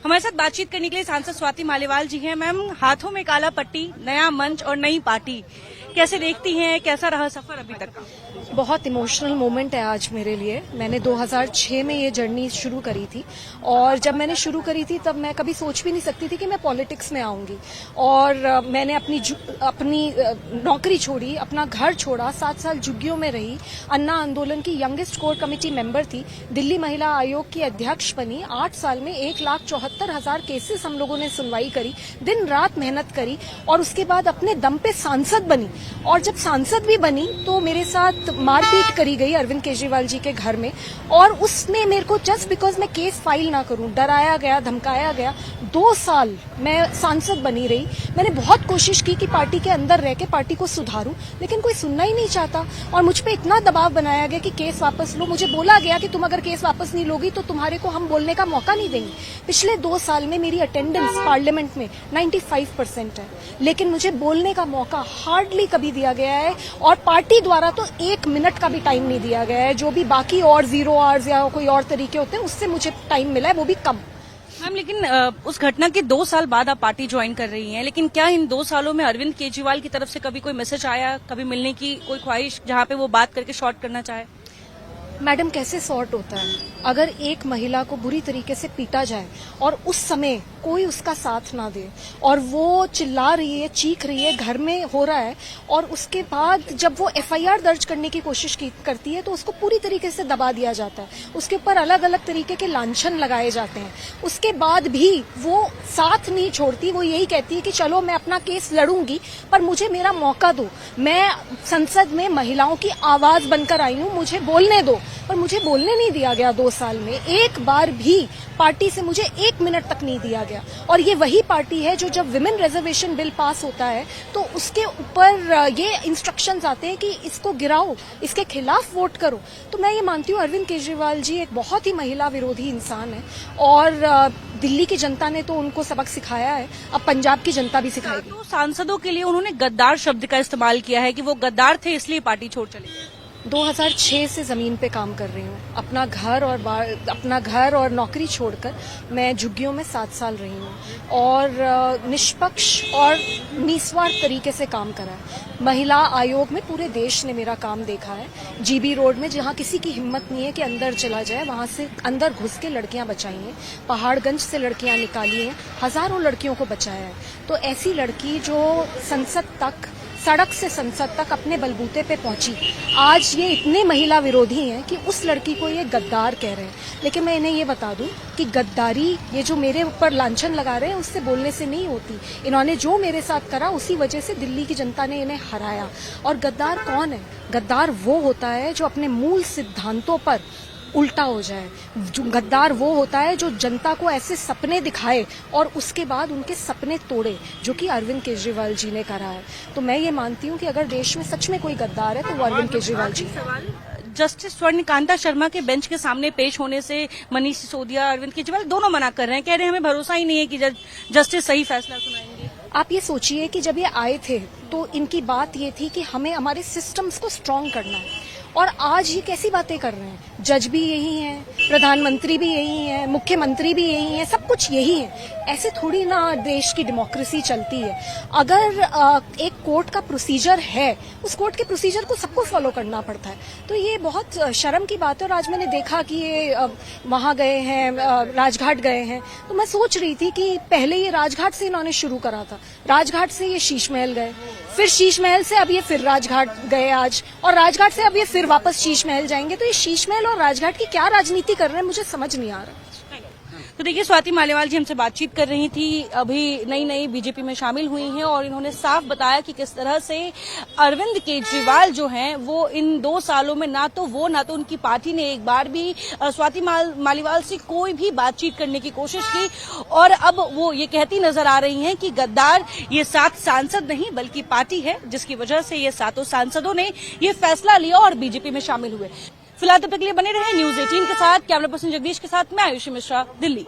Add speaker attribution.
Speaker 1: हमारे साथ बातचीत करने के लिए सांसद स्वाति मालीवाल जी हैं। मैम, हाथों में काला पट्टी, नया मंच और नई पार्टी, कैसे देखती हैं, कैसा रहा सफर अभी तक का?
Speaker 2: बहुत इमोशनल मोमेंट है आज मेरे लिए। मैंने 2006 में ये जर्नी शुरू करी थी और जब मैंने शुरू करी थी तब मैं कभी सोच भी नहीं सकती थी कि मैं पॉलिटिक्स में आऊंगी। और मैंने अपनी नौकरी छोड़ी, अपना घर छोड़ा, 7 साल झुग्गियों में रही, अन्ना आंदोलन की यंगेस्ट कोर कमेटी मेंबर थी, दिल्ली महिला आयोग की अध्यक्ष बनी। 8 साल में 1,74,000 केसेस हम लोगों ने सुनवाई करी, दिन रात मेहनत करी और उसके बाद अपने दम पे सांसद बनी। और जब सांसद भी बनी तो मेरे साथ मारपीट करी गई अरविंद केजरीवाल जी के घर में, और उसमें मेरे को जस्ट बिकॉज मैं केस फाइल ना करूं डराया गया, धमकाया गया। 2 साल मैं सांसद बनी रही। मैंने बहुत कोशिश की कि पार्टी के अंदर रह के पार्टी को सुधारूं, लेकिन कोई सुनना ही नहीं चाहता और मुझ पे इतना दबाव बनाया गया कि केस वापस लो। मुझे बोला गया कि तुम अगर केस वापस नहीं लोगी तो तुम्हारे को हम बोलने का मौका नहीं देंगे। पिछले 2 साल में मेरी अटेंडेंस पार्लियामेंट में 95% है, लेकिन मुझे बोलने का मौका हार्डली कभी दिया गया है और पार्टी द्वारा तो 1 मिनट का भी टाइम नहीं दिया गया है। जो भी बाकी और 0 आवर्स या कोई और तरीके होते हैं उससे मुझे टाइम मिला है, वो भी कम।
Speaker 1: मैम, लेकिन उस घटना के 2 साल बाद आप पार्टी ज्वाइन कर रही हैं, लेकिन क्या इन 2 सालों में अरविंद केजरीवाल की तरफ से कभी कोई मैसेज आया, कभी मिलने की कोई ख्वाहिश जहां पे वो बात करके शॉर्ट करना चाहे?
Speaker 2: मैडम, कैसे सॉर्ट होता है? अगर एक महिला को बुरी तरीके से पीटा जाए और उस समय कोई उसका साथ ना दे और वो चिल्ला रही है, चीख रही है, घर में हो रहा है, और उसके बाद जब वो एफआईआर दर्ज करने की कोशिश करती है तो उसको पूरी तरीके से दबा दिया जाता है, उसके ऊपर अलग अलग तरीके के लांछन लगाए जाते हैं, उसके बाद भी वो साथ नहीं छोड़ती। वो यही कहती है कि चलो मैं अपना केस लड़ूंगी पर मुझे मेरा मौका दो, मैं संसद में महिलाओं की आवाज बनकर आई हूं, मुझे बोलने दो। पर मुझे बोलने नहीं दिया गया 2 साल में। एक बार भी पार्टी से मुझे 1 मिनट तक नहीं दिया गया। और ये वही पार्टी है जो जब विमेन रिजर्वेशन बिल पास होता है तो उसके ऊपर ये इंस्ट्रक्शंस आते हैं कि इसको गिराओ, इसके खिलाफ वोट करो। तो मैं ये मानती हूँ अरविंद केजरीवाल जी एक बहुत ही महिला विरोधी इंसान है और दिल्ली की जनता ने तो उनको सबक सिखाया है, अब पंजाब की जनता भी सिखाएगी।
Speaker 1: तो सांसदों के लिए उन्होंने गद्दार शब्द का इस्तेमाल किया है कि वो गद्दार थे इसलिए पार्टी छोड़ चले गए।
Speaker 2: 2006 से जमीन पे काम कर रही हूँ। अपना घर और नौकरी छोड़कर मैं झुग्गियों में 7 साल रही हूँ और निष्पक्ष और निस्वार्थ तरीके से काम करा है। महिला आयोग में पूरे देश ने मेरा काम देखा है। जीबी रोड में जहाँ किसी की हिम्मत नहीं है कि अंदर चला जाए, वहां से अंदर घुस के लड़कियां बचाई हैं। पहाड़गंज से लड़कियां निकाली हैं, हजारों लड़कियों को बचाया है। तो ऐसी लड़की जो संसद तक, सड़क से संसद तक अपने बलबूते पे पहुंची, आज ये इतने महिला विरोधी हैं कि उस लड़की को ये गद्दार कह रहे हैं। लेकिन मैं इन्हें ये बता दूं कि गद्दारी ये जो मेरे ऊपर लांछन लगा रहे हैं उससे बोलने से नहीं होती। इन्होंने जो मेरे साथ करा उसी वजह से दिल्ली की जनता ने इन्हें हराया। और गद्दार कौन है? गद्दार वो होता है जो अपने मूल सिद्धांतों पर उल्टा हो जाए। गद्दार वो होता है जो जनता को ऐसे सपने दिखाए और उसके बाद उनके सपने तोड़े, जो कि अरविंद केजरीवाल जी ने करा है। तो मैं ये मानती हूँ कि अगर देश में सच में कोई गद्दार है तो वो अरविंद केजरीवाल जी है।
Speaker 1: जस्टिस स्वर्णकांता शर्मा के बेंच के सामने पेश होने से मनीष सिसोदिया, अरविंद केजरीवाल दोनों मना कर रहे हैं, कह रहे हैं हमें भरोसा ही नहीं है कि जस्टिस सही फैसला सुनाएंगे।
Speaker 2: आप ये सोचिए कि जब ये आए थे तो इनकी बात ये थी कि हमें हमारे सिस्टम्स को स्ट्रांग करना है, और आज ये कैसी बातें कर रहे हैं। जज भी यही हैं, प्रधानमंत्री भी यही हैं, मुख्यमंत्री भी यही हैं, सब कुछ यही है। ऐसे थोड़ी ना देश की डेमोक्रेसी चलती है। अगर एक कोर्ट का प्रोसीजर है, उस कोर्ट के प्रोसीजर को सबको फॉलो करना पड़ता है। तो ये बहुत शर्म की बात है। और आज मैंने देखा कि ये वहां गए हैं, राजघाट गए हैं, तो मैं सोच रही थी कि पहले ये राजघाट से इन्होंने शुरू करा था, राजघाट से ये शीश महल गए, फिर शीश महल से अब ये फिर राजघाट गए आज, और राजघाट से अब ये फिर वापस शीश महल जाएंगे। तो ये शीश महल और राजघाट की क्या राजनीति कर रहे हैं, मुझे समझ नहीं आ रहा।
Speaker 1: तो देखिए, स्वाति मालीवाल जी हमसे बातचीत कर रही थी, अभी नई बीजेपी में शामिल हुई हैं और इन्होंने साफ बताया कि किस तरह से अरविंद केजरीवाल जो हैं वो इन 2 सालों में ना तो उनकी पार्टी ने एक बार भी स्वाति मालीवाल से कोई भी बातचीत करने की कोशिश की, और अब वो ये कहती नजर आ रही हैं कि गद्दार ये 7 सांसद नहीं बल्कि पार्टी है, जिसकी वजह से ये 7 सांसदों ने ये फैसला लिया और बीजेपी में शामिल हुए। फिलहाल तब तक के लिए बने रहे न्यूज़ 18 के साथ। कैमरा पर्सन जगदीश के साथ मैं आयुषी मिश्रा, दिल्ली।